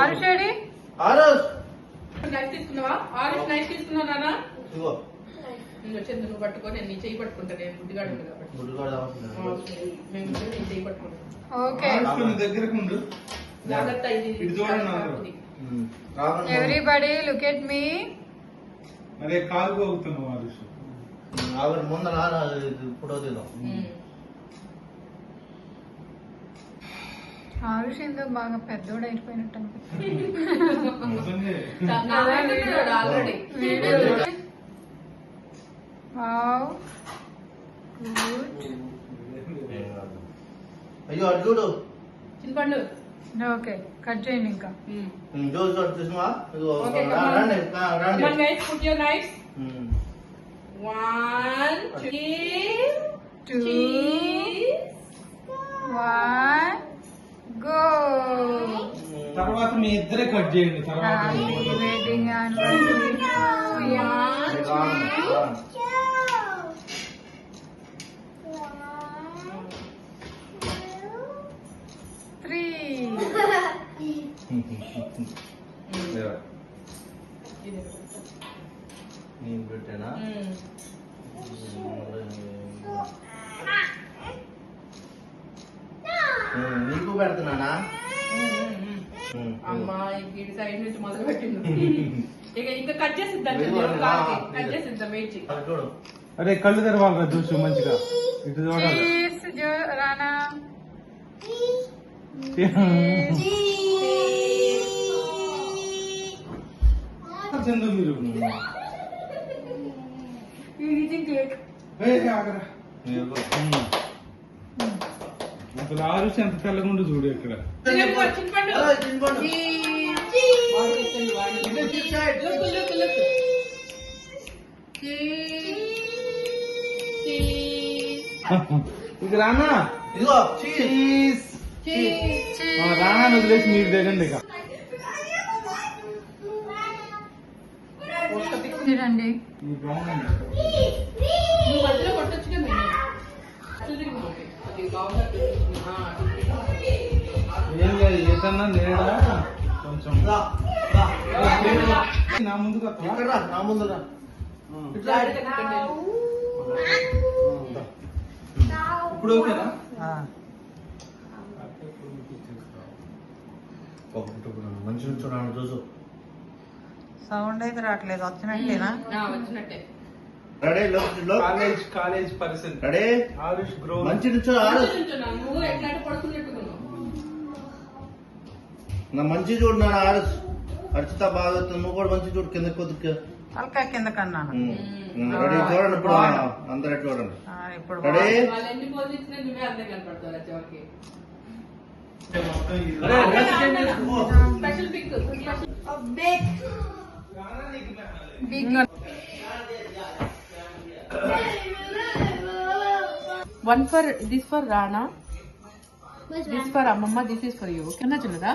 ఆరుషేడి knife తీసుకున్నావా? Aarush knife తీసుకున్నావు నాన్న? చంద్ర నువ్వు పట్టుకో, నేను నీ చెయ్యి పట్టుకుంటా. నేను గుడ్డిగాడు కాబట్టి మేము నీ చెయ్యి పట్టుకుంటాం. ఓకే దగ్గరకు జాగ్రత్త. ఇది ఎవ్రీబడి లుక్ ఎట్ మీ. అదే కాలు పోగుతున్నావు ఆరుష్. ఆవిడ ముందర ఫోటో తీద్దాం. ఆరుష్ ఎందుకు బాగా పెద్దోడు అయిపోయినట్టు ఆల్రెడీ. అయ్యో అటు చూడు. చిన్నపండు. ఓకే కట్ చేయండి ఇంకా. Put your knives. 1, 2, 1 గో. తర్వాత మీ ఇద్దరే కట్ చేయండి. తర్వాత వెడ్డింగ్ యానివర్సరీ. 3 నేను పెట్టానా? నీకు పెడుతున్నానా? అమ్మా ఈ సైడ్ నుంచి మొదలు పెట్టింది. ఇక ఇంకా కట్ చేసిద్దాం. కట్ చేసిద్దాం. వెయిట్ చేయి. అరే కళ్ళు తెరవాలి చూసు మంచిగా. ఇటు చూడాలి. రానా చందు మీరు అసలు ఆరుష్ ఎంత తెల్లగుండు చూడు ఇక్కడ. ఇక రానా ఇదిగో రానా వదిలేసి మీరు దిగండి ఇక. తినండి. నువ్వు మధ్యలో కొట్టొచ్చుగా. ఏం లేదు ఏదన్నా నేడా కొంచెం నా ముందుకు నా ముందురా. ఇప్పుడు ఓకేనా? మంచి చూడండి చూసు. సౌండ్ అయితే రావట్లేదు. వచ్చినట్టేనా? వచ్చినట్టే. రెడీ కాలేజ్ పరిస్థితి. రెడీ ఆరుష్ గ్రో మంచి నుంచో ఆరుష్. నువ్వు ఎట్లా పడుకున్నట్టుకున్నావు. నా మంచి చూడు నా ఆరుష్. అర్చిత బాగా నువ్వు కూడా మంచి చూడు. కింద కొద్దిగా తలకా కింద కన్నాను. రెడీ చూడండి. ఇప్పుడు అందరు ఎట్లా చూడండి. ఇప్పుడు రెడీ వాళ్ళు ఎన్ని పోజులు ఇచ్చినా నువ్వే అంతే కనపడతావు. చివరికి special pic. One for this for Rana, this for Amma, this is for you. Kenna chulada?